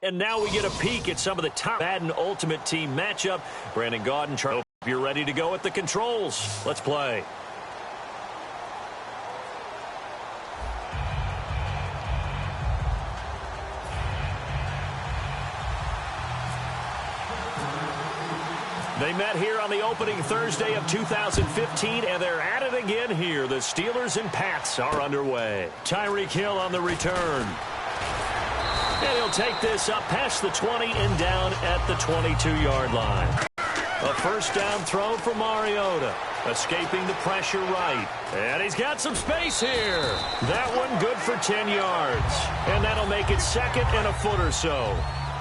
And now we get a peek at some of the top Madden Ultimate Team matchup. Brandon Gaudin, hope you're ready to go at the controls. Let's play. They met here on the opening Thursday of 2015, and they're at it again here. The Steelers and Pats are underway. Tyreek Hill on the return. And he'll take this up past the 20 and down at the 22-yard line. A first down throw for Mariota. Escaping the pressure right. And he's got some space here. That one good for 10 yards. And that'll make it second and a foot or so.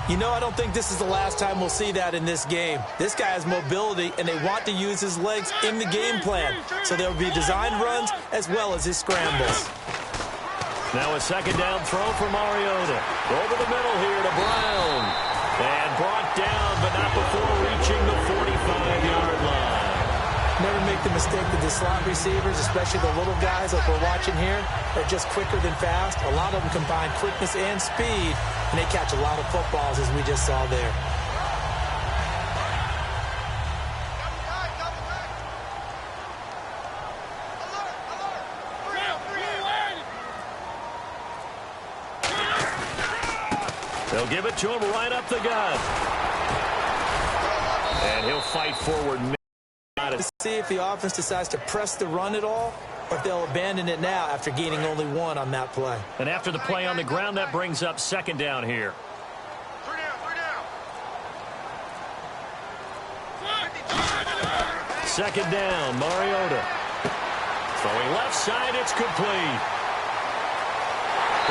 You know, I don't think this is the last time we'll see that in this game. This guy has mobility, and they want to use his legs in the game plan. So there will be designed runs as well as his scrambles. Now a second down throw for Mariota. Over the middle here to Brown. And brought down, but not before reaching the 45-yard line. Never make the mistake that the slot receivers, especially the little guys like we're watching here, are just quicker than fast. A lot of them combine quickness and speed, and they catch a lot of footballs, as we just saw there. They'll give it to him right up the gut. And he'll fight forward. To see if the offense decides to press the run at all, or if they'll abandon it now after gaining only one on that play. And after the play on the ground, that brings up second down here. Second down, Mariota. Throwing left side, it's complete.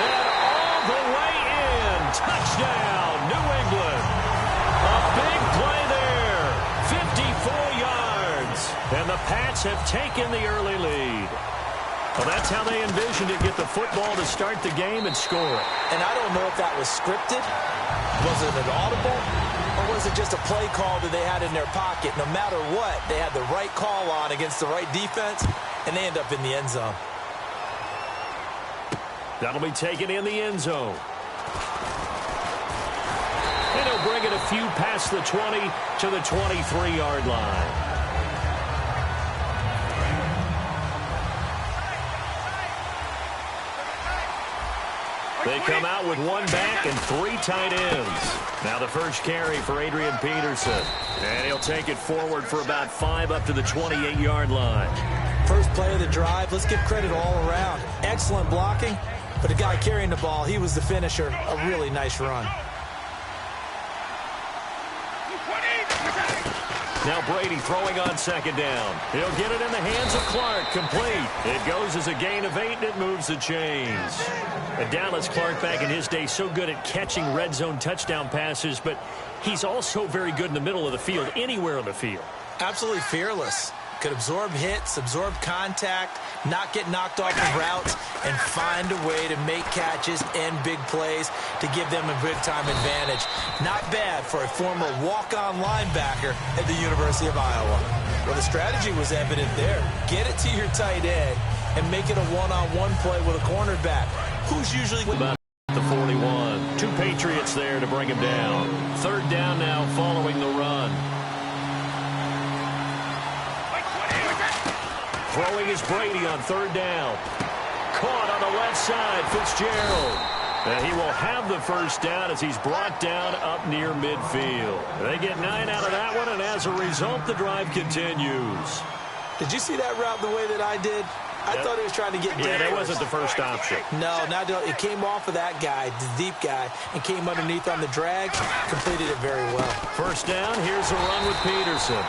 And all the way in. Touchdown, New England. A big play there. 54 yards. And the Pats have taken the early lead. Well, that's how they envisioned it. Get the football to start the game and score it. And I don't know if that was scripted. Was it an audible? Or was it just a play call that they had in their pocket? No matter what, they had the right call on against the right defense, and they end up in the end zone. That'll be taken in the end zone. And he'll bring it a few past the 20 to the 23-yard line. They come out with one back and three tight ends. Now the first carry for Adrian Peterson. And he'll take it forward for about 5 up to the 28-yard line. First play of the drive, let's give credit all around. Excellent blocking, but the guy carrying the ball, he was the finisher. A really nice run. Now Brady throwing on second down. He'll get it in the hands of Clark. Complete. It goes as a gain of 8, and it moves the chains. And Dallas Clark, back in his day, so good at catching red zone touchdown passes, but he's also very good in the middle of the field, anywhere on the field. Absolutely fearless. Could absorb hits, absorb contact, not get knocked off of routes, and find a way to make catches and big plays to give them a big-time advantage. Not bad for a former walk-on linebacker at the University of Iowa. Well, the strategy was evident there. Get it to your tight end and make it a one-on-one play with a cornerback. Who's usually... About the 41. 2 Patriots there to bring him down. Third down now following the run. Throwing is Brady on third down. Caught on the left side, Fitzgerald. And he will have the first down as he's brought down up near midfield. They get 9 out of that one, and as a result, the drive continues. Did you see that route the way that I did? I thought he was trying to get down. Yeah, that wasn't the first option. No, it came off of that guy, the deep guy, and came underneath on the drag. Completed it very well. First down, here's a run with Peterson.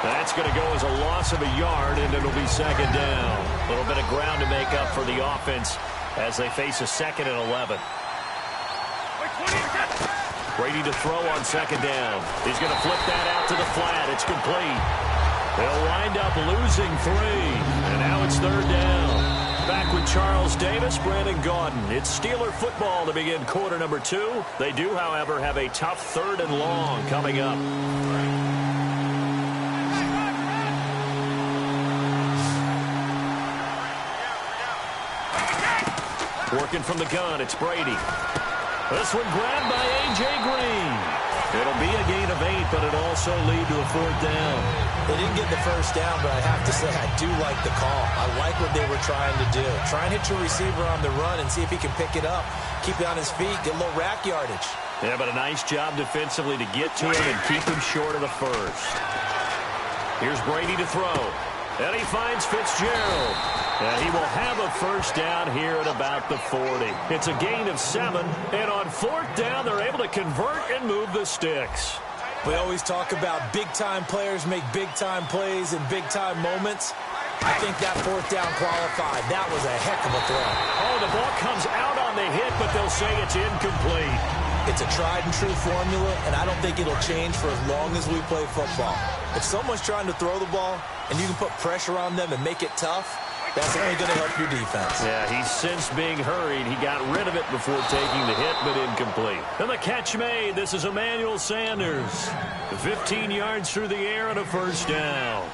That's going to go as a loss of a yard, and it'll be second down. A little bit of ground to make up for the offense as they face a 2nd and 11. Brady to throw on second down. He's going to flip that out to the flat. It's complete. They'll wind up losing 3, and now it's third down. Back with Charles Davis, Brandon Gaudin. It's Steeler football to begin quarter number 2. They do, however, have a tough 3rd and long coming up. Working from the gun, it's Brady. This one grabbed by A.J. Green. It'll be a gain of 8, but it'll also lead to a 4th down. They didn't get the first down, but I have to say I do like the call. I like what they were trying to do. Try and hit your receiver on the run and see if he can pick it up. Keep it on his feet, get a little rack yardage. Yeah, but a nice job defensively to get to him and keep him short of the first. Here's Brady to throw. And he finds Fitzgerald. And he will have a first down here at about the 40. It's a gain of 7. And on 4th down, they're able to convert and move the sticks. We always talk about big-time players make big-time plays in big-time moments. I think that 4th down qualified. That was a heck of a throw. Oh, the ball comes out on the hit, but they'll say it's incomplete. It's a tried-and-true formula, and I don't think it'll change for as long as we play football. If someone's trying to throw the ball and you can put pressure on them and make it tough, that's only going to help your defense. Yeah, he's since being hurried. He got rid of it before taking the hit, but incomplete. And the catch made. This is Emmanuel Sanders. 15 yards through the air and a first down.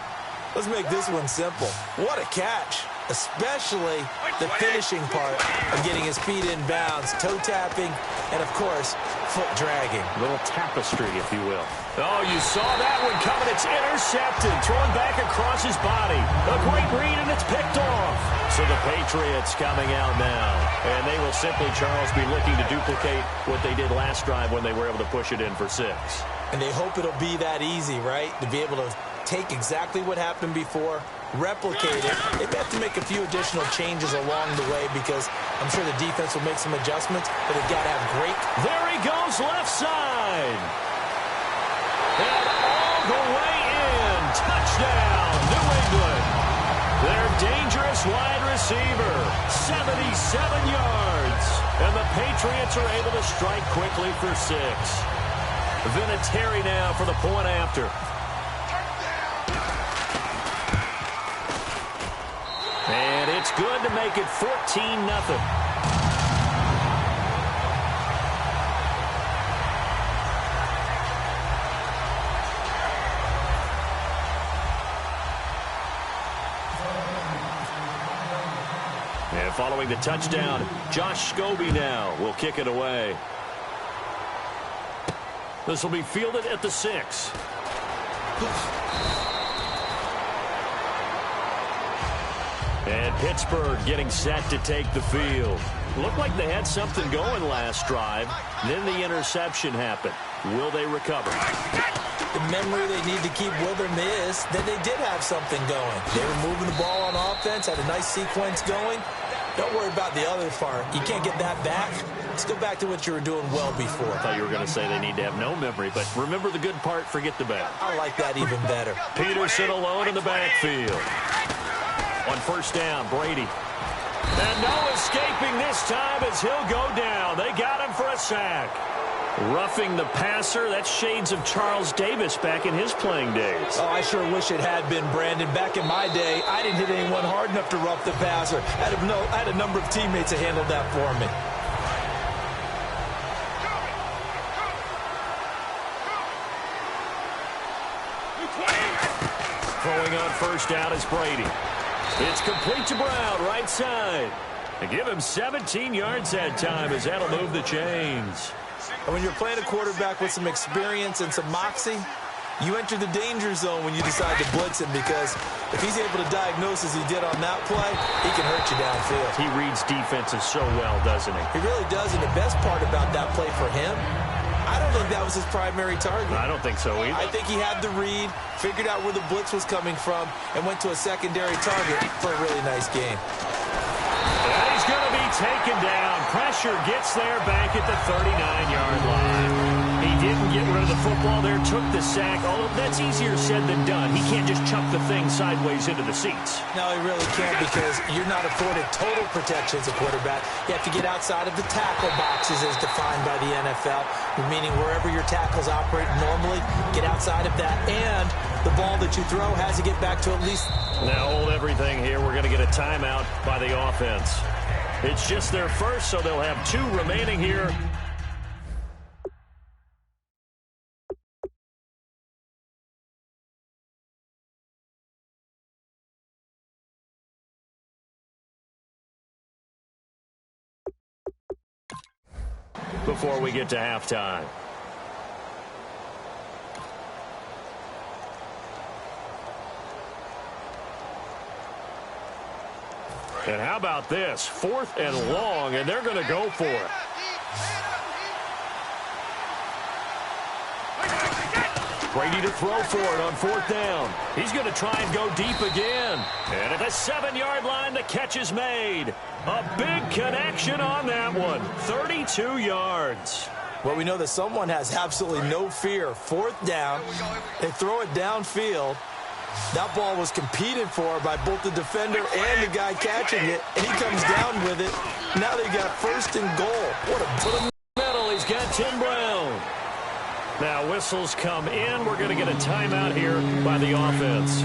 Let's make this one simple. What a catch, especially the finishing part of getting his feet in bounds, toe tapping, and, of course, foot dragging. A little tapestry, if you will. Oh, you saw that one coming. It's intercepted, thrown back across his body. A great read, and it's picked off. So the Patriots coming out now. And they will simply, Charles, be looking to duplicate what they did last drive when they were able to push it in for 6. And they hope it'll be that easy, right, to be able to take exactly what happened before, replicate it. They have to make a few additional changes along the way because I'm sure the defense will make some adjustments, but they've got to have great. There he goes, left side. And all the way in. Touchdown, New England. Their dangerous wide receiver, 77 yards. And the Patriots are able to strike quickly for 6. Vinatieri now for the point after. And it's good to make it 14-0. And following the touchdown, Josh Scobie now will kick it away. This will be fielded at the 6. And Pittsburgh getting set to take the field. Looked like they had something going last drive. Then the interception happened. Will they recover? The memory they need to keep with them is that they did have something going. They were moving the ball on offense, had a nice sequence going. Don't worry about the other part. You can't get that back. Let's go back to what you were doing well before. I thought you were going to say they need to have no memory, but remember the good part, forget the bad. I like that even better. Peterson alone in the backfield. On first down, Brady. And no escaping this time as he'll go down. They got him for a sack. Roughing the passer, that's shades of Charles Davis back in his playing days. Oh, I sure wish it had been, Brandon. Back in my day, I didn't hit anyone hard enough to rough the passer. I had a number of teammates that handled that for me. Throwing on first down is Brady. It's complete to Brown, right side. They give him 17 yards that time as that'll move the chains. And when you're playing a quarterback with some experience and some moxie, you enter the danger zone when you decide to blitz him because if he's able to diagnose as he did on that play, he can hurt you downfield. He reads defenses so well, doesn't he? He really does, and the best part about that play for him, I don't think that was his primary target. I don't think so either. I think he had the read, figured out where the blitz was coming from, and went to a secondary target for a really nice game. And he's going to be taken down. Pressure gets there back at the 39-yard line. He didn't get rid of the football there, took the sack. Although that's easier said than done. He can't just chuck the thing sideways into the seats. No, he really can't because you're not afforded total protection as a quarterback. You have to get outside of the tackle boxes as defined by the NFL, meaning wherever your tackles operate normally, get outside of that. And the ball that you throw has to get back to at least... Now hold everything here. We're going to get a timeout by the offense. It's just their first, so they'll have 2 remaining here. before we get to halftime. And how about this? 4th and long, and they're going to go for it. Brady to throw for it on 4th down. He's going to try and go deep again. And at the 7-yard line, the catch is made. A big connection on that one. 32 yards. Well, we know that someone has absolutely no fear. 4th down. They throw it downfield. That ball was competed for by both the defender and the guy catching it, and he comes down with it. Now they got 1st and goal. What a put him in the middle. He's got Tim Brown. Now whistles come in. We're going to get a timeout here by the offense.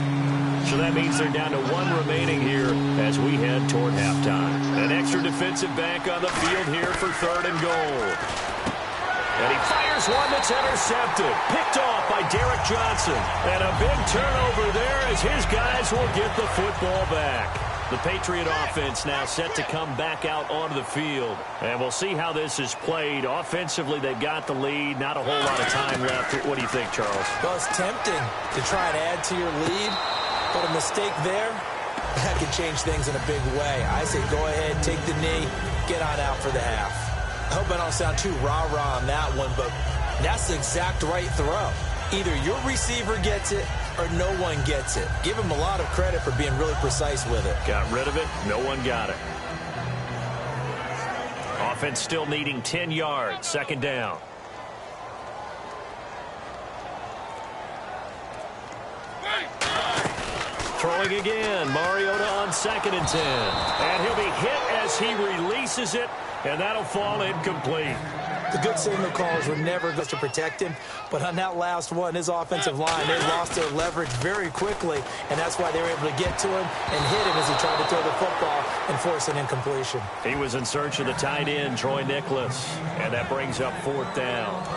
So that means they're down to 1 remaining here as we head toward halftime. An extra defensive back on the field here for 3rd and goal. And he fires one that's intercepted. Picked off by Derek Johnson. And a big turnover there as his guys will get the football back. The Patriot offense now set to come back out onto the field. And we'll see how this is played. Offensively, they've got the lead. Not a whole lot of time left. What do you think, Charles? Well, it's tempting to try and add to your lead. But a mistake there, that could change things in a big way. I say go ahead, take the knee, get on out for the half. I hope I don't sound too rah-rah on that one, but that's the exact right throw. Either your receiver gets it or no one gets it. Give him a lot of credit for being really precise with it. Got rid of it. No one got it. Offense still needing 10 yards. 2nd down. Throwing again. Mariota on 2nd and 10. And he'll be hit as he releases it. And that'll fall incomplete. The good signal callers were never going to protect him, but on that last one, his offensive line, they lost their leverage very quickly, and that's why they were able to get to him and hit him as he tried to throw the football and force an incompletion. He was in search of the tight end, Troy Nicholas, and that brings up 4th down.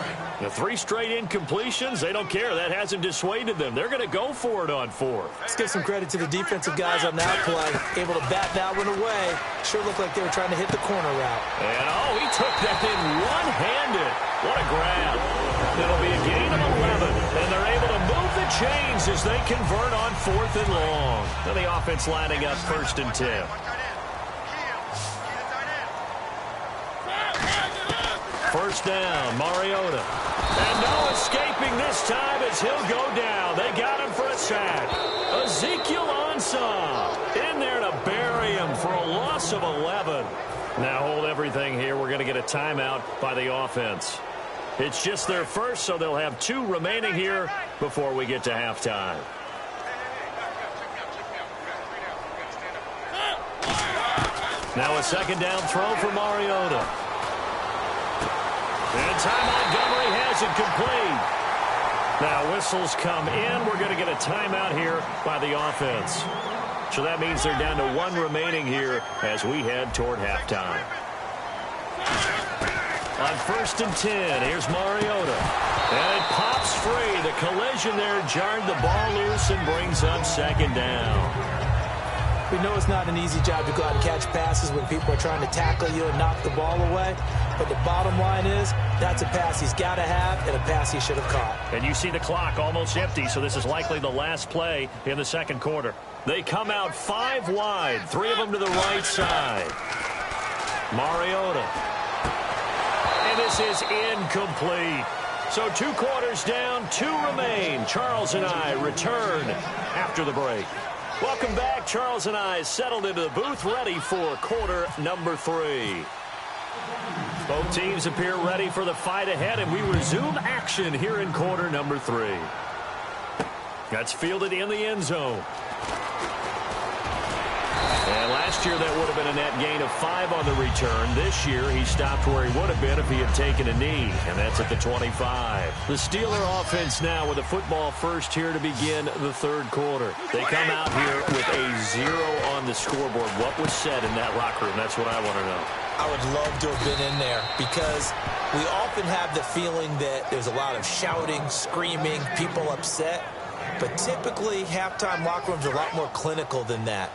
The 3 straight incompletions, they don't care. That hasn't dissuaded them. They're going to go for it on 4th. Let's give some credit to the defensive guys on that play. Able to bat that one away. Sure looked like they were trying to hit the corner route. And, he took that in one-handed. What a grab. It'll be a gain of 11, and they're able to move the chains as they convert on 4th and long. Then the offense lining up 1st and 10. First down, Mariota. And no escaping this time as he'll go down. They got him for a sack. Ezekiel Ansah in there to bury him for a loss of 11. Now hold everything here. We're going to get a timeout by the offense. It's just their first, so they'll have 2 remaining here before we get to halftime. Now a 2nd down throw for Mariota. And Ty Montgomery has it complete. Now whistles come in. We're going to get a timeout here by the offense. So that means they're down to 1 remaining here as we head toward halftime. On 1st and 10, here's Mariota. And it pops free. The collision there jarred the ball loose and brings up 2nd down. We know it's not an easy job to go out and catch passes when people are trying to tackle you and knock the ball away. But the bottom line is, that's a pass he's got to have and a pass he should have caught. And you see the clock almost empty, so this is likely the last play in the 2nd quarter. They come out 5 wide, 3 of them to the right side. Mariota. And this is incomplete. So 2 quarters down, 2 remain. Charles and I return after the break. Welcome back. Charles and I settled into the booth, ready for quarter number 3. Both teams appear ready for the fight ahead, and we resume action here in quarter number 3. That's fielded in the end zone. And last year that would have been a net gain of 5 on the return. This year he stopped where he would have been if he had taken a knee, and that's at the 25. The Steeler offense now with a football first here to begin the 3rd quarter. They come out here with a 0 on the scoreboard. What was said in that locker room? That's what I want to know. I would love to have been in there because we often have the feeling that there's a lot of shouting, screaming, people upset. But typically, halftime locker rooms are a lot more clinical than that.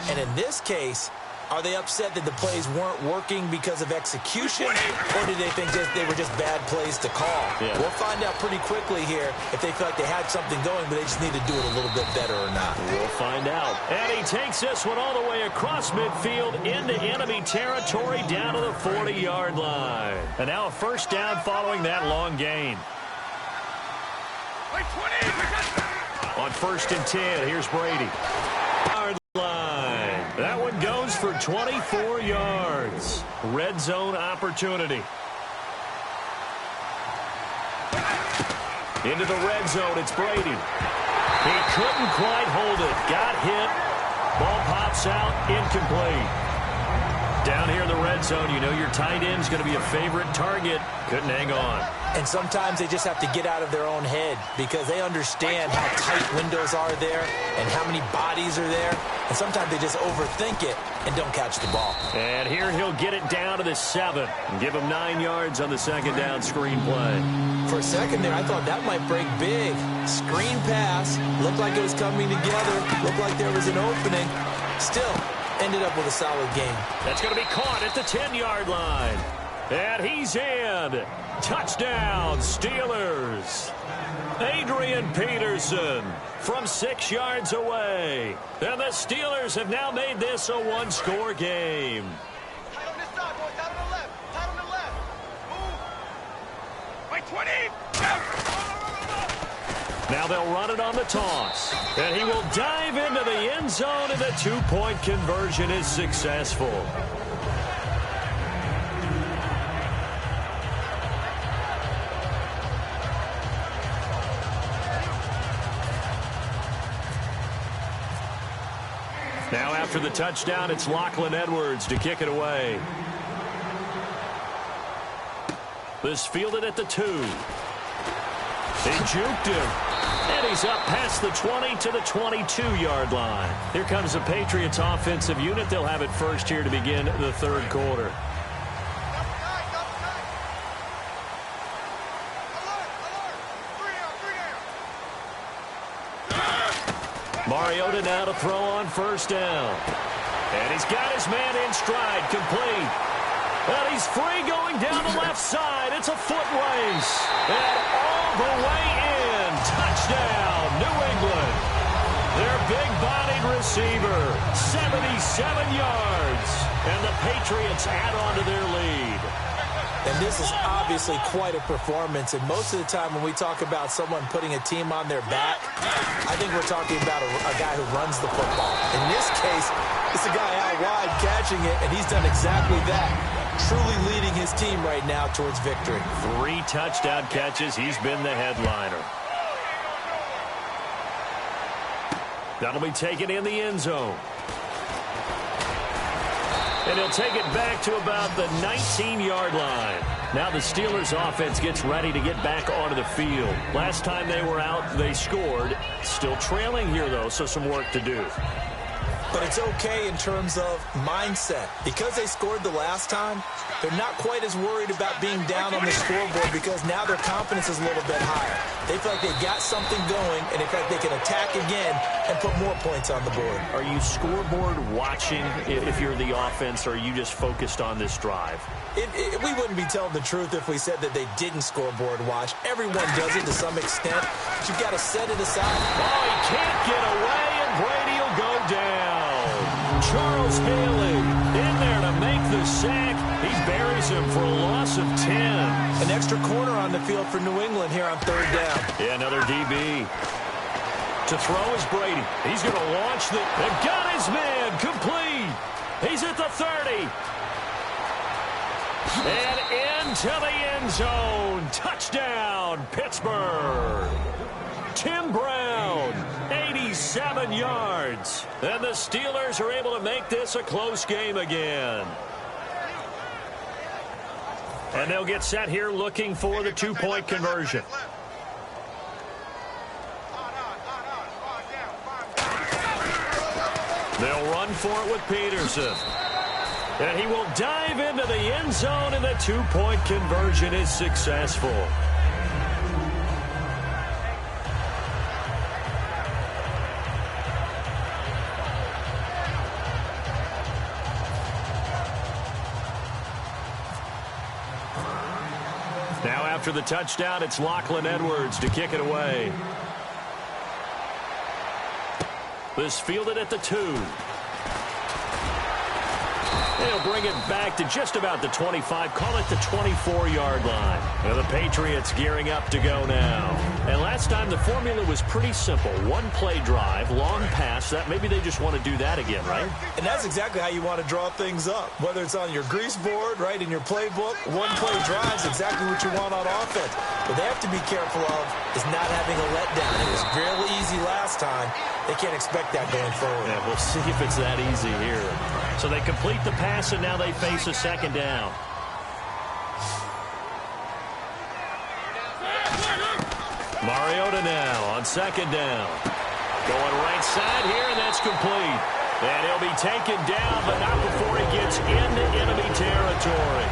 And in this case, Are they upset that the plays weren't working because of execution, or did they think they were just bad plays to call? Yeah. We'll find out pretty quickly here if they feel like they had something going, but they just need to do it a little bit better or not. We'll find out. And he takes this one all the way across midfield into enemy territory down to the 40-yard line. And now a first down following that long gain. On 1st and 10, here's Brady. Yard line. That one goes for 24 yards. Red zone opportunity. Into the red zone, it's Brady. He couldn't quite hold it. Got hit. Ball pops out, incomplete. Down here in the red zone, you know your tight end's going to be a favorite target. Couldn't hang on. And sometimes they just have to get out of their own head because they understand how tight windows are there and how many bodies are there. And sometimes they just overthink it and don't catch the ball. And here he'll get it down to the 7 and give him 9 yards on the second down screen play. For a second there, I thought that might break big. Screen pass. Looked like it was coming together. Looked like there was an opening. Still, ended up with a solid game. That's going to be caught at the 10-yard line. And he's in. Touchdown, Steelers. Adrian Peterson from 6 yards away. And the Steelers have now made this a one-score game. Tight on this side, boys. Tight on the left. Tight on the left. Move. Wait, 20. Now they'll run it on the toss. And he will dive into the end zone, and the two-point conversion is successful. Now after the touchdown, it's Lachlan Edwards to kick it away. This fielded at the 2. They juked him. And he's up past the 20 to the 22-yard line. Here comes the Patriots offensive unit. They'll have it first here to begin the third quarter. Mariota now to throw on first down. And he's got his man in stride, complete. And he's free going down the left side. It's a foot race. And all the way in. Touchdown, New England. Their big-bodied receiver, 77 yards. And the Patriots add on to their lead. And this is obviously quite a performance. And most of the time when we talk about someone putting a team on their back, I think we're talking about a guy who runs the football. In this case, it's a guy out wide catching it, and he's done exactly that. Truly leading his team right now towards victory. 3 touchdown catches. He's been the headliner. That'll be taken in the end zone. And he'll take it back to about the 19-yard line. Now the Steelers offense gets ready to get back onto the field. Last time they were out, they scored. Still trailing here, though, so some work to do. But it's okay in terms of mindset. Because they scored the last time, they're not quite as worried about being down on the scoreboard because now their confidence is a little bit higher. They feel like they got something going, and they feel like they can attack again and put more points on the board. Are you scoreboard watching if you're the offense, or are you just focused on this drive? We wouldn't be telling the truth if we said that they didn't scoreboard watch. Everyone does it to some extent, but you've got to set it aside. Oh, he can't get away, and Brady will go down. Charles Haley in there to make the sack. He buries him for a loss of 10. An extra corner on the field for New England here on third down. Yeah, another DB. To throw is Brady. He's going to launch the... They've got his man complete. He's at the 30. And into the end zone. Touchdown, Pittsburgh. Tim Brown, 87 yards. And the Steelers are able to make this a close game again. And they'll get set here looking for the two-point conversion. They'll run for it with Peterson. And he will dive into the end zone, and the two-point conversion is successful. Now after the touchdown, it's Lachlan Edwards to kick it away. This fielded at the 2. They'll bring it back to just about the 25. Call it the 24-yard line. And the Patriots gearing up to go now. And last time the formula was pretty simple. One-play drive, long pass. That maybe they just want to do that again, right? And that's exactly how you want to draw things up. Whether it's on your grease board, right, in your playbook, one-play drive is exactly what you want on offense. What they have to be careful of is not having a letdown. It was real easy last time. They can't expect that going forward. Yeah, we'll see if it's that easy here. So they complete the pass, and now they face a second down. Mariota now on second down. Going right side here, and that's complete. And he'll be taken down, but not before he gets into enemy territory.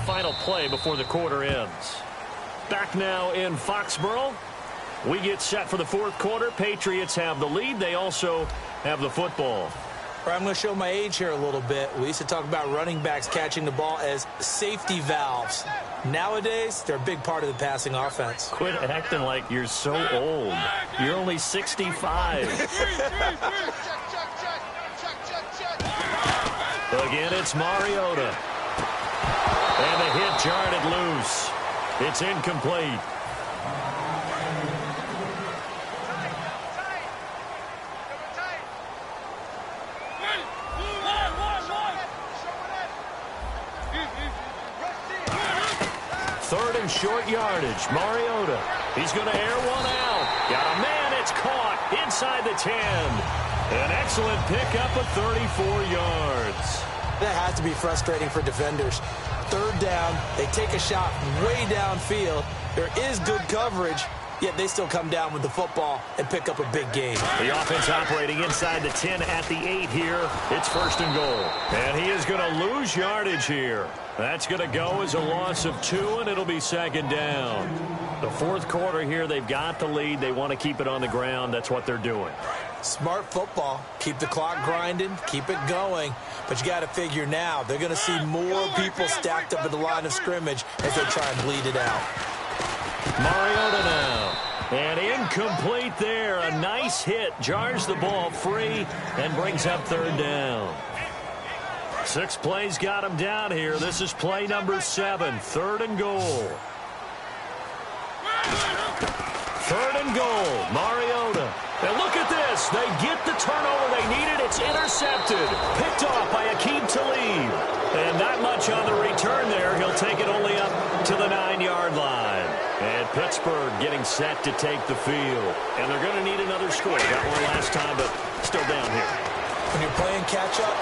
Final play before the quarter ends. Back now in Foxborough. We get set for the fourth quarter. Patriots have the lead. They also have the football. I'm going to show my age here a little bit. We used to talk about running backs catching the ball as safety valves. Nowadays, they're a big part of the passing offense. Quit acting like you're so old. You're only 65. Again, it's Mariota. And the hit jarred it loose. It's incomplete. Third and short yardage. Mariota. He's going to air one out. Got a man. It's caught inside the 10. An excellent pickup of 34 yards. That has to be frustrating for defenders. Third down, they take a shot way downfield. There is good coverage, yet they still come down with the football and pick up a big gain. The offense operating inside the 10 at the 8 here. It's first and goal. And he is going to lose yardage here. That's going to go as a loss of 2, and it'll be second down. The fourth quarter here, they've got the lead. They want to keep it on the ground. That's what they're doing. Smart football. Keep the clock grinding. Keep it going. But you got to figure now, they're going to see more people stacked up at the line of scrimmage as they try and bleed it out. Mariota now. And incomplete there. A nice hit. Jars the ball free and brings up third down. 6 plays got him down here. This is play number 7. Third and goal. Third and goal. Mariota. And look at this. They get the turnover they needed. It's intercepted. Picked off by Aqib Talib. And not much on the return there. He'll take it only up to the 9-yard line. And Pittsburgh getting set to take the field. And they're going to need another score. Got one last time, but still down here. When you're playing catch-up,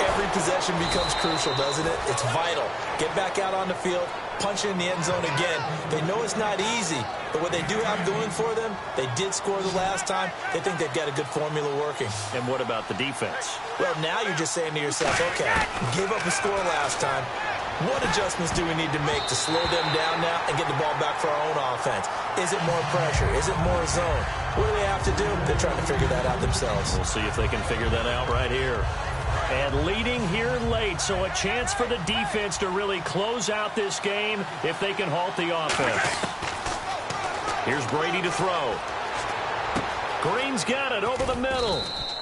every possession becomes crucial, doesn't it? It's vital. Get back out on the field, punch it in the end zone again. They know it's not easy, but what they do have going for them, they did score the last time. They think they've got a good formula working. And what about the defense? Well, now you're just saying to yourself, okay, give up a score last time. What adjustments do we need to make to slow them down now and get the ball back for our own offense? Is it more pressure? Is it more zone? What do they have to do? They're trying to figure that out themselves. We'll see if they can figure that out right here. And leading here late, so a chance for the defense to really close out this game if they can halt the offense. Here's Brady to throw. Green's got it over the middle.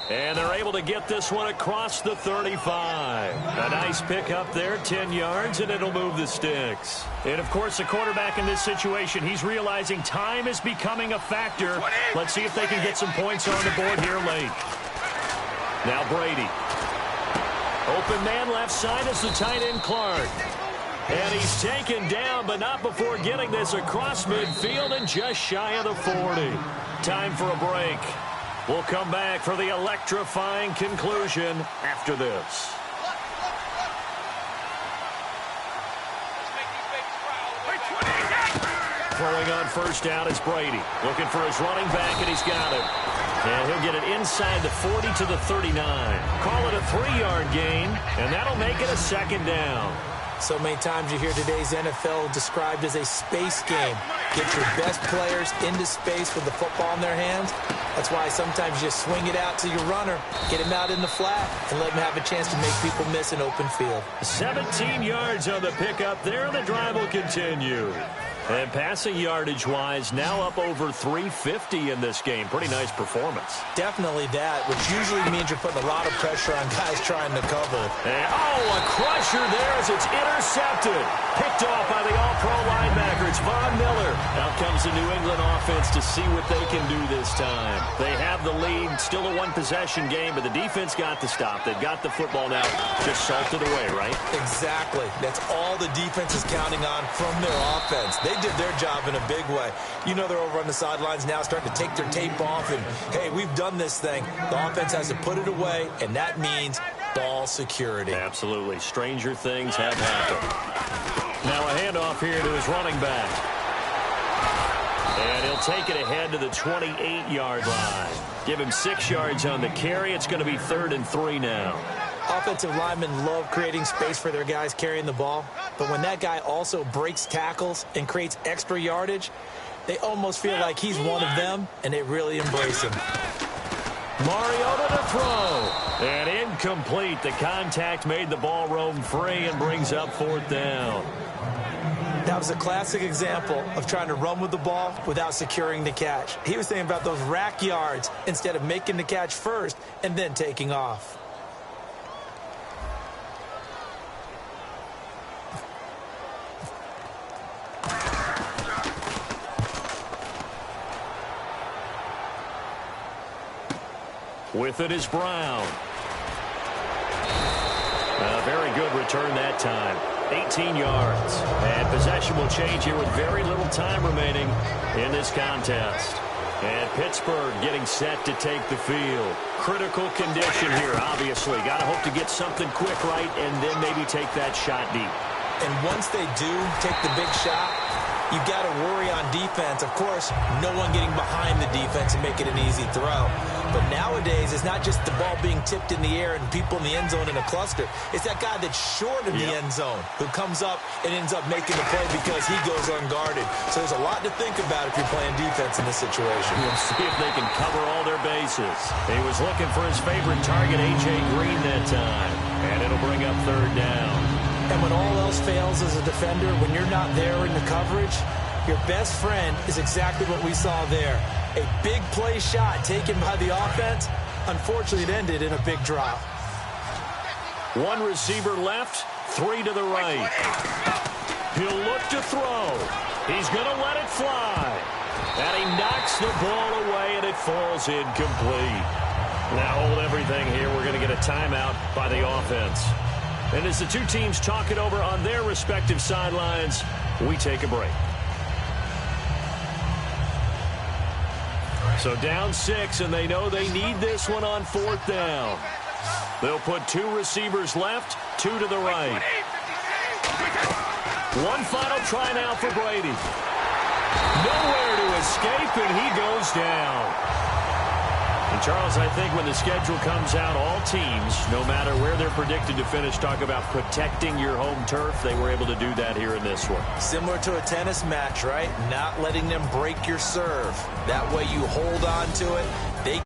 And they're able to get this one across the 35. A nice pickup there, 10 yards, and it'll move the sticks. And, of course, the quarterback in this situation, he's realizing time is becoming a factor. Let's see if they can get some points on the board here late. Now Brady. Open man left side is the tight end Clark. And he's taken down, but not before getting this across midfield and just shy of the 40. Time for a break. We'll come back for the electrifying conclusion after this. Throwing on first down is Brady. Looking for his running back, and he's got it. And he'll get it inside the 40 to the 39. Call it a 3-yard gain, and that'll make it a second down. So many times you hear today's NFL described as a space game. Get your best players into space with the football in their hands. That's why sometimes you just swing it out to your runner, get him out in the flat, and let him have a chance to make people miss an open field. 17 yards on the pickup there. The drive will continue. And passing yardage-wise, now up over 350 in this game. Pretty nice performance. Definitely that, which usually means you're putting a lot of pressure on guys trying to cover. And, a crusher there as it's intercepted. Picked off by the all-pro linebacker. It's Von Miller. Out comes the New England offense to see what they can do this time. They have the lead. Still a one-possession game, but the defense got the stop. They've got the football now. Just salted away, right? Exactly. That's all the defense is counting on from their offense. They did their job in a big way. You know they're over on the sidelines now starting to take their tape off and, hey, we've done this thing. The offense has to put it away, and that means ball security. Absolutely. Stranger things have happened. Now a handoff here to his running back. And he'll take it ahead to the 28-yard line. Give him 6 yards on the carry. It's going to be 3rd and 3 now. Offensive linemen love creating space for their guys carrying the ball, but when that guy also breaks tackles and creates extra yardage, they almost feel like he's one of them, and they really embrace him. Mariota to throw. And incomplete. The contact made the ball roam free and brings up 4th down. That was a classic example of trying to run with the ball without securing the catch. He was thinking about those rack yards instead of making the catch first and then taking off. With it is Brown. A very good return that time. 18 yards. And possession will change here with very little time remaining in this contest. And Pittsburgh getting set to take the field. Critical condition here, obviously. Got to hope to get something quick right and then maybe take that shot deep. And once they do take the big shot, you've got to worry on defense. Of course, no one getting behind the defense and make it an easy throw. But nowadays, it's not just the ball being tipped in the air and people in the end zone in a cluster. It's that guy that's short of the end zone who comes up and ends up making the play because he goes unguarded. So there's a lot to think about if you're playing defense in this situation. We'll see if they can cover all their bases. He was looking for his favorite target, A.J. Green, that time. And it'll bring up 3rd down. And when all else fails as a defender, when you're not there in the coverage, your best friend is exactly what we saw there. A big play shot taken by the offense. Unfortunately, it ended in a big drop. 1 receiver left, 3 to the right. He'll look to throw. He's going to let it fly. And he knocks the ball away, and it falls incomplete. Now hold everything here. We're going to get a timeout by the offense. And as the two teams talk it over on their respective sidelines, we take a break. So down 6, and they know they need this one on 4th down. They'll put 2 receivers left, 2 to the right. One final try now for Brady. Nowhere to escape, and he goes down. And, Charles, I think when the schedule comes out, all teams, no matter where they're predicted to finish, talk about protecting your home turf. They were able to do that here in this one. Similar to a tennis match, right? Not letting them break your serve. That way you hold on to it. They